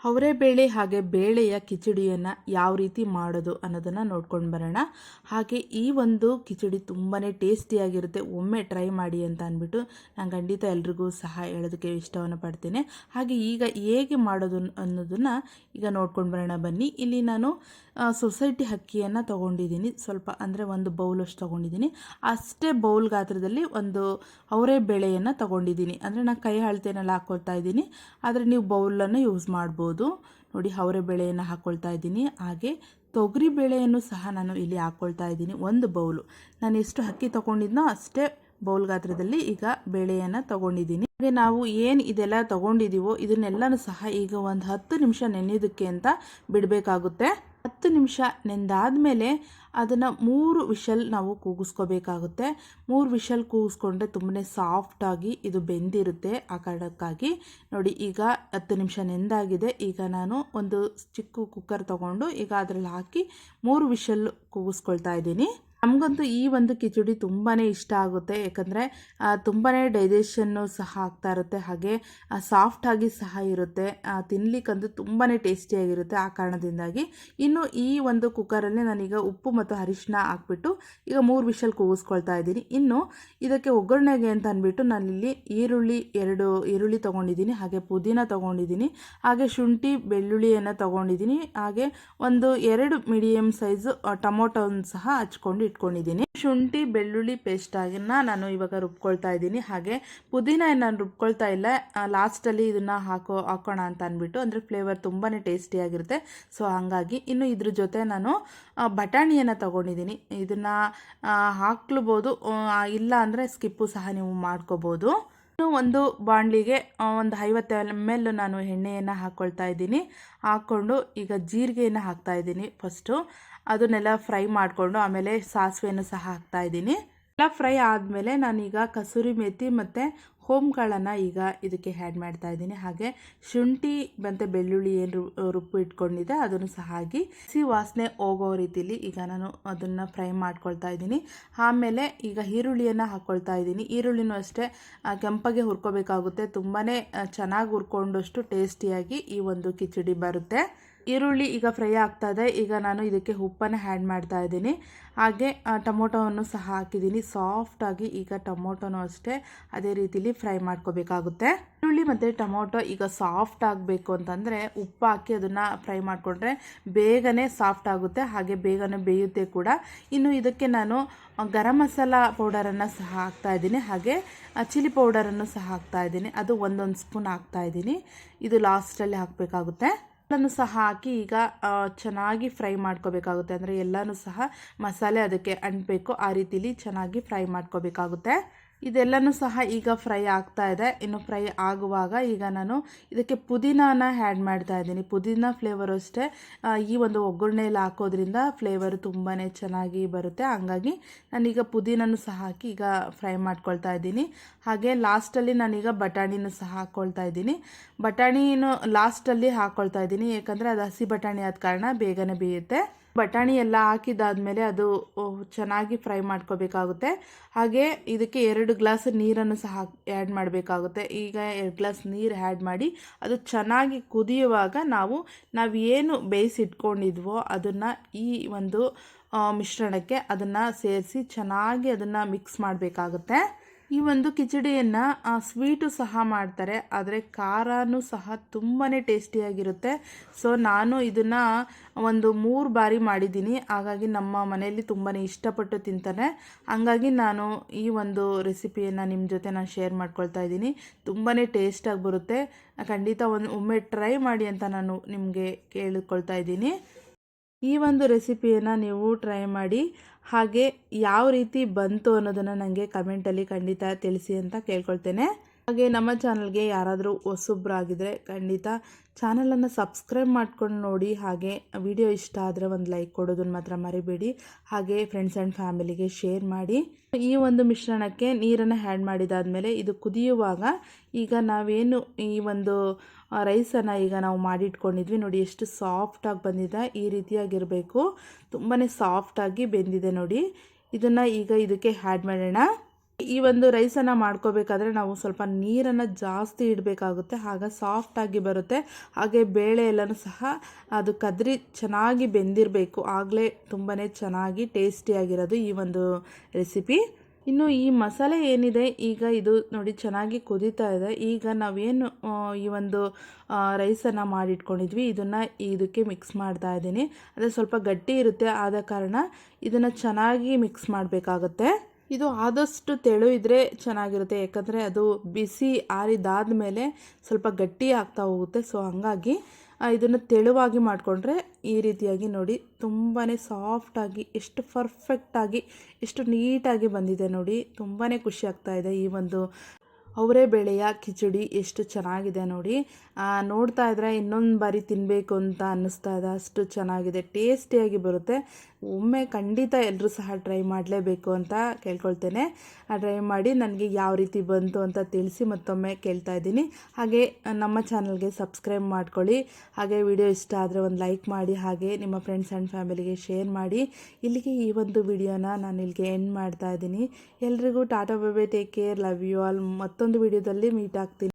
ಅವರೆಬೇಳೆ ಹಾಗೆ ಬೇಳೆಯ ಕಿಚಡಿಯನ್ನು ಯಾವ ರೀತಿ ಮಾಡೋದು ಅನ್ನೋದನ್ನು ನೋಡ್ಕೊಂಡು ಬರೋಣ. ಹಾಗೆ ಈ ಒಂದು ಕಿಚಡಿ ತುಂಬಾ ಟೇಸ್ಟಿಯಾಗಿರುತ್ತೆ, ಒಮ್ಮೆ ಟ್ರೈ ಮಾಡಿ ಅಂತ ಅಂದ್ಬಿಟ್ಟು ನಾನು ಖಂಡಿತ ಎಲ್ರಿಗೂ ಸಹ ಹೇಳೋದಕ್ಕೆ ಇಷ್ಟವನ್ನು ಪಡ್ತೇನೆ. ಹಾಗೆ ಈಗ ಹೇಗೆ ಮಾಡೋದು ಅನ್ನೋದನ್ನು ಈಗ ನೋಡ್ಕೊಂಡು ಬರೋಣ ಬನ್ನಿ. ಇಲ್ಲಿ ನಾನು ಸೊಸೈಟಿ ಅಕ್ಕಿಯನ್ನು ತೊಗೊಂಡಿದ್ದೀನಿ, ಸ್ವಲ್ಪ ಅಂದರೆ ಒಂದು ಬೌಲಷ್ಟು ತೊಗೊಂಡಿದ್ದೀನಿ. ಅಷ್ಟೇ ಬೌಲ್ ಗಾತ್ರದಲ್ಲಿ ಒಂದು ಅವರೆಬೇಳೆಯನ್ನು ತೊಗೊಂಡಿದ್ದೀನಿ. ಅಂದರೆ ನಾನು ಕೈ ಅಳತೆನೆಲ್ಲ ಹಾಕ್ಕೊಳ್ತಾ ಇದ್ದೀನಿ, ಆದರೆ ನೀವು ಬೌಲನ್ನು ಯೂಸ್ ಮಾಡ್ಬೋದು. ನೋಡಿ, ಅವರೆಬೇಳೆಯನ್ನು ಹಾಕ್ಕೊಳ್ತಾ ಇದ್ದೀನಿ. ಹಾಗೆ ತೊಗರಿ ಬೇಳೆಯನ್ನು ಸಹ ನಾನು ಇಲ್ಲಿ ಹಾಕ್ಕೊಳ್ತಾ ಇದ್ದೀನಿ, ಒಂದು ಬೌಲು. ನಾನು ಎಷ್ಟು ಅಕ್ಕಿ ತೊಗೊಂಡಿದ್ನೋ ಅಷ್ಟೇ ಬೌಲ್ ಗಾತ್ರದಲ್ಲಿ ಈಗ ಬೇಳೆಯನ್ನು ತೊಗೊಂಡಿದ್ದೀನಿ. ಹಾಗೆ ನಾವು ಏನು ಇದೆಲ್ಲ ತೊಗೊಂಡಿದ್ದೀವೋ ಇದನ್ನೆಲ್ಲನೂ ಸಹ ಈಗ ಒಂದು 10 ನಿಮಿಷ ನೆನೆಯೋದಕ್ಕೆ ಅಂತ ಬಿಡಬೇಕಾಗುತ್ತೆ. 10 ನಿಮಿಷ ನೆಂದಾದಮೇಲೆ ಅದನ್ನು 3 ವಿಷಲ್ ನಾವು ಕೂಗಿಸ್ಕೋಬೇಕಾಗುತ್ತೆ. 3 ವಿಷಲ್ ಕೂಗಿಸ್ಕೊಂಡ್ರೆ ತುಂಬಾ ಸಾಫ್ಟಾಗಿ ಇದು ಬೆಂದಿರುತ್ತೆ. ಆ ಕಾರಣಕ್ಕಾಗಿ ನೋಡಿ, ಈಗ 10 ನಿಮಿಷ ನೆಂದಾಗಿದೆ. ಈಗ ನಾನು ಒಂದು ಚಿಕ್ಕ ಕುಕ್ಕರ್ ತೊಗೊಂಡು ಈಗ ಅದರಲ್ಲಿ ಹಾಕಿ 3 ವಿಷಲ್ ಕೂಗಿಸ್ಕೊಳ್ತಾ ಇದ್ದೀನಿ. ನಮಗಂತೂ ಈ ಒಂದು ಕಿಚಡಿ ತುಂಬಾ ಇಷ್ಟ ಆಗುತ್ತೆ, ಯಾಕಂದರೆ ತುಂಬಾ ಡೈಜೆಷನ್ನು ಸಹ ಆಗ್ತಾ ಇರುತ್ತೆ, ಹಾಗೆ ಸಾಫ್ಟಾಗಿ ಸಹ ಇರುತ್ತೆ, ತಿನ್ನಲಿಕ್ಕಂತೂ ತುಂಬಾ ಟೇಸ್ಟಿಯಾಗಿರುತ್ತೆ. ಆ ಕಾರಣದಿಂದಾಗಿ ಇನ್ನು ಈ ಒಂದು ಕುಕ್ಕರಲ್ಲಿ ನಾನೀಗ ಉಪ್ಪು ಮತ್ತು ಅರಿಶಿನ ಹಾಕ್ಬಿಟ್ಟು ಈಗ 3 ವಿಷಲ್ ಕೂಗಿಸ್ಕೊಳ್ತಾ ಇದ್ದೀನಿ. ಇನ್ನು ಇದಕ್ಕೆ ಒಗ್ಗರಣೆಗೆ ಅಂತ ಅಂದ್ಬಿಟ್ಟು ನಾನಿಲ್ಲಿ ಎರಡು ಈರುಳ್ಳಿ ತೊಗೊಂಡಿದ್ದೀನಿ, ಹಾಗೆ ಪುದೀನ ತೊಗೊಂಡಿದ್ದೀನಿ, ಹಾಗೆ ಶುಂಠಿ ಬೆಳ್ಳುಳ್ಳಿಯನ್ನು ತೊಗೊಂಡಿದ್ದೀನಿ, ಹಾಗೆ ಒಂದು 2 ಮೀಡಿಯಮ್ ಸೈಜು ಟೊಮೊಟೊವನ್ನು ಸಹ ಹಚ್ಕೊಂಡು ಇಟ್ಕೊಂಡಿದ್ದೀನಿ. ಶುಂಠಿ ಬೆಳ್ಳುಳ್ಳಿ ಪೇಸ್ಟ್ ಆಗಿನ ನಾನು ಇವಾಗ ರುಬ್ಕೊಳ್ತಾ ಇದ್ದೀನಿ. ಹಾಗೆ ಪುದೀನ ನಾನು ರುಬ್ಕೊಳ್ತಾ ಇಲ್ಲ, ಲಾಸ್ಟಲ್ಲಿ ಇದನ್ನು ಹಾಕೋಣ ಅಂತ ಅಂದ್ಬಿಟ್ಟು, ಅಂದರೆ ಫ್ಲೇವರ್ ತುಂಬಾ ಟೇಸ್ಟಿಯಾಗಿರುತ್ತೆ. ಸೊ ಹಾಗಾಗಿ ಇನ್ನು ಇದ್ರ ಜೊತೆ ನಾನು ಬಟಾಣಿಯನ್ನು ತೊಗೊಂಡಿದ್ದೀನಿ. ಇದನ್ನು ಹಾಕ್ಲಬೋದು, ಇಲ್ಲ ಅಂದರೆ ಸ್ಕಿಪ್ಪು ಸಹ ನೀವು ಮಾಡ್ಕೋಬೋದು. ಇನ್ನು ಒಂದು ಬಾಣಲಿಗೆ ಒಂದು 50 ml ನಾನು ಎಣ್ಣೆಯನ್ನು ಹಾಕ್ಕೊಳ್ತಾ ಇದ್ದೀನಿ. ಹಾಕ್ಕೊಂಡು ಈಗ ಜೀರಿಗೆಯನ್ನು ಹಾಕ್ತಾ ಇದ್ದೀನಿ. ಫಸ್ಟು ಅದನ್ನೆಲ್ಲ ಫ್ರೈ ಮಾಡಿಕೊಂಡು ಆಮೇಲೆ ಸಾಸಿವೆಯನ್ನು ಸಹ ಹಾಕ್ತಾ ಇದ್ದೀನಿ. ಎಲ್ಲ ಫ್ರೈ ಆದಮೇಲೆ ನಾನೀಗ ಕಸೂರಿ ಮೇಥಿ ಮತ್ತು ಹೋಮ್ಕಾಳನ್ನು ಈಗ ಇದಕ್ಕೆ ಆ್ಯಡ್ ಮಾಡ್ತಾ ಇದ್ದೀನಿ. ಹಾಗೆ ಶುಂಠಿ ಮತ್ತು ಬೆಳ್ಳುಳ್ಳಿ ಏನು ರುಬ್ಬು ಇಟ್ಕೊಂಡಿದ್ದೆ ಅದನ್ನು ಸಹ ಹಾಕಿ ವಾಸನೆ ಹೋಗೋ ರೀತಿಯಲ್ಲಿ ಈಗ ನಾನು ಅದನ್ನು ಫ್ರೈ ಮಾಡ್ಕೊಳ್ತಾ ಇದ್ದೀನಿ. ಆಮೇಲೆ ಈಗ ಈರುಳ್ಳಿಯನ್ನು ಹಾಕ್ಕೊಳ್ತಾ ಇದ್ದೀನಿ. ಈರುಳ್ಳಿನೂ ಅಷ್ಟೇ ಕೆಂಪಗೆ ಹುರ್ಕೋಬೇಕಾಗುತ್ತೆ, ತುಂಬಾ ಚೆನ್ನಾಗಿ ಹುರ್ಕೊಂಡಷ್ಟು ಟೇಸ್ಟಿಯಾಗಿ ಈ ಒಂದು ಕಿಚಡಿ ಬರುತ್ತೆ. ಈರುಳ್ಳಿ ಈಗ ಫ್ರೈ ಆಗ್ತಾ ಇದೆ. ಈಗ ನಾನು ಇದಕ್ಕೆ ಉಪ್ಪನ್ನು ಆ್ಯಡ್ ಮಾಡ್ತಾ ಇದ್ದೀನಿ. ಹಾಗೆ ಟೊಮೊಟೊವನ್ನು ಸಹ ಹಾಕಿದ್ದೀನಿ. ಸಾಫ್ಟಾಗಿ ಈಗ ಟೊಮೊಟೊನೂ ಅಷ್ಟೇ ಅದೇ ರೀತಿಲಿ ಫ್ರೈ ಮಾಡ್ಕೋಬೇಕಾಗುತ್ತೆ. ಈರುಳ್ಳಿ ಮತ್ತು ಟೊಮೊಟೊ ಈಗ ಸಾಫ್ಟ್ ಆಗಬೇಕು ಅಂತಂದರೆ ಉಪ್ಪು ಹಾಕಿ ಅದನ್ನು ಫ್ರೈ ಮಾಡಿಕೊಂಡ್ರೆ ಬೇಗನೆ ಸಾಫ್ಟ್ ಆಗುತ್ತೆ, ಹಾಗೆ ಬೇಗನೆ ಬೇಯುತ್ತೆ ಕೂಡ. ಇನ್ನು ಇದಕ್ಕೆ ನಾನು ಗರಂ ಮಸಾಲ ಪೌಡರನ್ನು ಸಹ ಹಾಕ್ತಾ ಇದ್ದೀನಿ, ಹಾಗೆ ಚಿಲ್ಲಿ ಪೌಡರನ್ನು ಸಹ ಹಾಕ್ತಾ ಇದ್ದೀನಿ. ಅದು ಒಂದೊಂದು ಸ್ಪೂನ್ ಹಾಕ್ತಾ ಇದ್ದೀನಿ. ಇದು ಲಾಸ್ಟಲ್ಲಿ ಹಾಕಬೇಕಾಗುತ್ತೆ. ಎಲ್ಲನೂ ಸಹ ಹಾಕಿ ಈಗ ಚೆನ್ನಾಗಿ ಫ್ರೈ ಮಾಡ್ಕೋಬೇಕಾಗುತ್ತೆ, ಅಂದರೆ ಎಲ್ಲನೂ ಸಹ ಮಸಾಲೆ ಅದಕ್ಕೆ ಅಂಟಬೇಕು, ಆ ರೀತಿಲಿ ಚೆನ್ನಾಗಿ ಫ್ರೈ ಮಾಡ್ಕೋಬೇಕಾಗುತ್ತೆ. ಇದೆಲ್ಲನೂ ಸಹ ಈಗ ಫ್ರೈ ಆಗ್ತಾ ಇದೆ. ಇನ್ನು ಫ್ರೈ ಆಗುವಾಗ ಈಗ ನಾನು ಇದಕ್ಕೆ ಪುದೀನಾನ ಆ್ಯಡ್ ಮಾಡ್ತಾ ಇದ್ದೀನಿ. ಪುದೀನ ಫ್ಲೇವರ್ ಅಷ್ಟೇ ಈ ಒಂದು ಒಗ್ಗರಣೆಯಲ್ಲಿ ಹಾಕೋದ್ರಿಂದ ಫ್ಲೇವರು ತುಂಬಾ ಚೆನ್ನಾಗಿ ಬರುತ್ತೆ. ಹಂಗಾಗಿ ನಾನೀಗ ಪುದೀನೂ ಸಹ ಹಾಕಿ ಈಗ ಫ್ರೈ ಮಾಡ್ಕೊಳ್ತಾ ಇದ್ದೀನಿ. ಹಾಗೆ ಲಾಸ್ಟಲ್ಲಿ ನಾನೀಗ ಬಟಾಣಿನೂ ಸಹ ಹಾಕ್ಕೊಳ್ತಾ ಇದ್ದೀನಿ. ಬಟಾಣಿನೂ ಲಾಸ್ಟಲ್ಲಿ ಹಾಕ್ಕೊಳ್ತಾ ಇದ್ದೀನಿ, ಯಾಕಂದರೆ ಅದು ಹಸಿ ಬಟಾಣಿ ಆದ ಕಾರಣ ಬೇಗನೆ ಬೇಯುತ್ತೆ. ಬಟಾಣಿ ಎಲ್ಲ ಹಾಕಿದಾದ್ಮೇಲೆ ಅದು ಚೆನ್ನಾಗಿ ಫ್ರೈ ಮಾಡ್ಕೋಬೇಕಾಗುತ್ತೆ. ಹಾಗೆ ಇದಕ್ಕೆ 2 ಗ್ಲಾಸ್ ನೀರನ್ನು ಸಹ ಆ್ಯಡ್ ಮಾಡಬೇಕಾಗುತ್ತೆ. ಈಗ 2 ಗ್ಲಾಸ್ ನೀರು ಆ್ಯಡ್ ಮಾಡಿ ಅದು ಚೆನ್ನಾಗಿ ಕುದಿಯುವಾಗ ನಾವು ಏನು ಬೇಯಿಸಿಟ್ಕೊಂಡಿದ್ವೋ ಅದನ್ನು ಈ ಒಂದು ಮಿಶ್ರಣಕ್ಕೆ ಅದನ್ನು ಸೇರಿಸಿ ಚೆನ್ನಾಗಿ ಅದನ್ನು ಮಿಕ್ಸ್ ಮಾಡಬೇಕಾಗುತ್ತೆ. ಈ ಒಂದು ಕಿಚಡಿಯನ್ನು ಸ್ವೀಟು ಸಹ ಮಾಡ್ತಾರೆ, ಆದರೆ ಖಾರನೂ ಸಹ ತುಂಬಾ ಟೇಸ್ಟಿಯಾಗಿರುತ್ತೆ. ಸೊ ನಾನು ಇದನ್ನು ಒಂದು 3 ಬಾರಿ ಮಾಡಿದ್ದೀನಿ, ಹಾಗಾಗಿ ನಮ್ಮ ಮನೆಯಲ್ಲಿ ತುಂಬಾ ಇಷ್ಟಪಟ್ಟು ತಿಂತಾರೆ. ಹಂಗಾಗಿ ನಾನು ಈ ಒಂದು ರೆಸಿಪಿಯನ್ನು ನಿಮ್ಮ ಜೊತೆ ನಾನು ಶೇರ್ ಮಾಡ್ಕೊಳ್ತಾ ಇದ್ದೀನಿ. ತುಂಬಾ ಟೇಸ್ಟಾಗಿ ಬರುತ್ತೆ, ಖಂಡಿತ ಒಮ್ಮೆ ಟ್ರೈ ಮಾಡಿ ಅಂತ ನಾನು ನಿಮಗೆ ಕೇಳಿಕೊಳ್ತಾ ಇದ್ದೀನಿ. ಈ ಒಂದು ರೆಸಿಪಿಯನ್ನು ನೀವು ಟ್ರೈ ಮಾಡಿ, ಹಾಗೆ ಯಾವ ರೀತಿ ಬಂತು ಅನ್ನೋದನ್ನು ನನಗೆ ಕಮೆಂಟಲ್ಲಿ ಖಂಡಿತ ತಿಳಿಸಿ ಅಂತ ಕೇಳ್ಕೊಳ್ತೇನೆ. ಹಾಗೆ ನಮ್ಮ ಚಾನಲ್ಗೆ ಯಾರಾದರೂ ಹೊಸಬ್ರಾಗಿದ್ದರೆ ಖಂಡಿತ ಚಾನಲನ್ನು ಸಬ್ಸ್ಕ್ರೈಬ್ ಮಾಡ್ಕೊಂಡು ನೋಡಿ. ಹಾಗೆ ವಿಡಿಯೋ ಇಷ್ಟ ಆದರೆ ಒಂದು ಲೈಕ್ ಕೊಡೋದನ್ನು ಮಾತ್ರ ಮರಿಬೇಡಿ. ಹಾಗೆ ಫ್ರೆಂಡ್ಸ್ ಆ್ಯಂಡ್ ಫ್ಯಾಮಿಲಿಗೆ ಶೇರ್ ಮಾಡಿ. ಈ ಒಂದು ಮಿಶ್ರಣಕ್ಕೆ ನೀರನ್ನು ಆ್ಯಡ್ ಮಾಡಿದಾದ್ಮೇಲೆ ಇದು ಕುದಿಯುವಾಗ ಈಗ ನಾವೇನು ಈ ಒಂದು ರೈಸನ್ನು ಈಗ ನಾವು ಮಾಡಿಟ್ಕೊಂಡಿದ್ವಿ ನೋಡಿ, ಎಷ್ಟು ಸಾಫ್ಟಾಗಿ ಬಂದಿದೆ. ಈ ರೀತಿಯಾಗಿರಬೇಕು, ತುಂಬಾ ಸಾಫ್ಟಾಗಿ ಬೆಂದಿದೆ ನೋಡಿ. ಇದನ್ನು ಈಗ ಇದಕ್ಕೆ ಆ್ಯಡ್ ಮಾಡೋಣ. ಈ ಒಂದು ರೈಸನ್ನು ಮಾಡ್ಕೋಬೇಕಾದ್ರೆ ನಾವು ಸ್ವಲ್ಪ ನೀರನ್ನು ಜಾಸ್ತಿ ಇಡಬೇಕಾಗುತ್ತೆ, ಆಗ ಸಾಫ್ಟಾಗಿ ಬರುತ್ತೆ. ಹಾಗೆ ಬೇಳೆ ಎಲ್ಲನೂ ಸಹ ಅದು ಕದರಿ ಚೆನ್ನಾಗಿ ಬೆಂದಿರಬೇಕು, ಆಗಲೇ ತುಂಬಾ ಚೆನ್ನಾಗಿ ಟೇಸ್ಟಿಯಾಗಿರೋದು ಈ ಒಂದು ರೆಸಿಪಿ. ಇನ್ನು ಈ ಮಸಾಲೆ ಏನಿದೆ ಈಗ ಇದು ನೋಡಿ ಚೆನ್ನಾಗಿ ಕುದೀತಾ ಇದೆ. ಈಗ ನಾವೇನು ಈ ಒಂದು ರೈಸನ್ನು ಮಾಡಿಟ್ಕೊಂಡಿದ್ವಿ ಇದನ್ನು ಇದಕ್ಕೆ ಮಿಕ್ಸ್ ಮಾಡ್ತಾ ಇದ್ದೀನಿ. ಅದೇ ಸ್ವಲ್ಪ ಗಟ್ಟಿ ಇರುತ್ತೆ, ಆದ ಕಾರಣ ಇದನ್ನು ಚೆನ್ನಾಗಿ ಮಿಕ್ಸ್ ಮಾಡಬೇಕಾಗುತ್ತೆ. ಇದು ಆದಷ್ಟು ತೆಳು ಇದ್ದರೆ ಚೆನ್ನಾಗಿರುತ್ತೆ, ಯಾಕಂದರೆ ಅದು ಬಿಸಿ ಆರಿದಾದ ಮೇಲೆ ಸ್ವಲ್ಪ ಗಟ್ಟಿ ಆಗ್ತಾ ಹೋಗುತ್ತೆ. ಸೊ ಹಾಗಾಗಿ ಇದನ್ನು ತೆಳುವಾಗಿ ಮಾಡಿಕೊಂಡ್ರೆ ಈ ರೀತಿಯಾಗಿ ನೋಡಿ ತುಂಬಾ ಸಾಫ್ಟಾಗಿ ಎಷ್ಟು ಪರ್ಫೆಕ್ಟಾಗಿ ಎಷ್ಟು ನೀಟಾಗಿ ಬಂದಿದೆ ನೋಡಿ. ತುಂಬಾ ಖುಷಿ ಆಗ್ತಾ ಇದೆ. ಈ ಒಂದು ಅವರೇ ಬೇಳೆಯ ಕಿಚಡಿ ಎಷ್ಟು ಚೆನ್ನಾಗಿದೆ ನೋಡಿ. ನೋಡ್ತಾ ಇದ್ದರೆ ಇನ್ನೊಂದು ಬಾರಿ ತಿನ್ನಬೇಕು ಅಂತ ಅನ್ನಿಸ್ತಾ ಇದೆ, ಅಷ್ಟು ಚೆನ್ನಾಗಿದೆ, ಟೇಸ್ಟಿಯಾಗಿ ಬರುತ್ತೆ. ಒಮ್ಮೆ ಖಂಡಿತ ಎಲ್ಲರೂ ಸಹ ಟ್ರೈ ಮಾಡಲೇಬೇಕು ಅಂತ ಕೇಳ್ಕೊಳ್ತೇನೆ. ಟ್ರೈ ಮಾಡಿ ನನಗೆ ಯಾವ ರೀತಿ ಬಂತು ಅಂತ ತಿಳಿಸಿ ಮತ್ತೊಮ್ಮೆ ಕೇಳ್ತಾ ಇದ್ದೀನಿ. ಹಾಗೆ ನಮ್ಮ ಚಾನಲ್ಗೆ ಸಬ್ಸ್ಕ್ರೈಬ್ ಮಾಡ್ಕೊಳ್ಳಿ. ಹಾಗೆ ವಿಡಿಯೋ ಇಷ್ಟ ಆದರೆ ಒಂದು ಲೈಕ್ ಮಾಡಿ, ಹಾಗೆ ನಿಮ್ಮ ಫ್ರೆಂಡ್ಸ್ ಆ್ಯಂಡ್ ಫ್ಯಾಮಿಲಿಗೆ ಶೇರ್ ಮಾಡಿ. ಇಲ್ಲಿಗೆ ಈ ಒಂದು ವಿಡಿಯೋನ ನಾನು ಇಲ್ಲಿಗೆ ಎಂಡ್ ಮಾಡ್ತಾ ಇದ್ದೀನಿ. ಎಲ್ರಿಗೂ ಟಾಟಾ bye bye, take care, love you all. ಮತ್ತೊಂದು ವಿಡಿಯೋದಲ್ಲಿ ಮೀಟ್ ಆಗ್ತೀನಿ.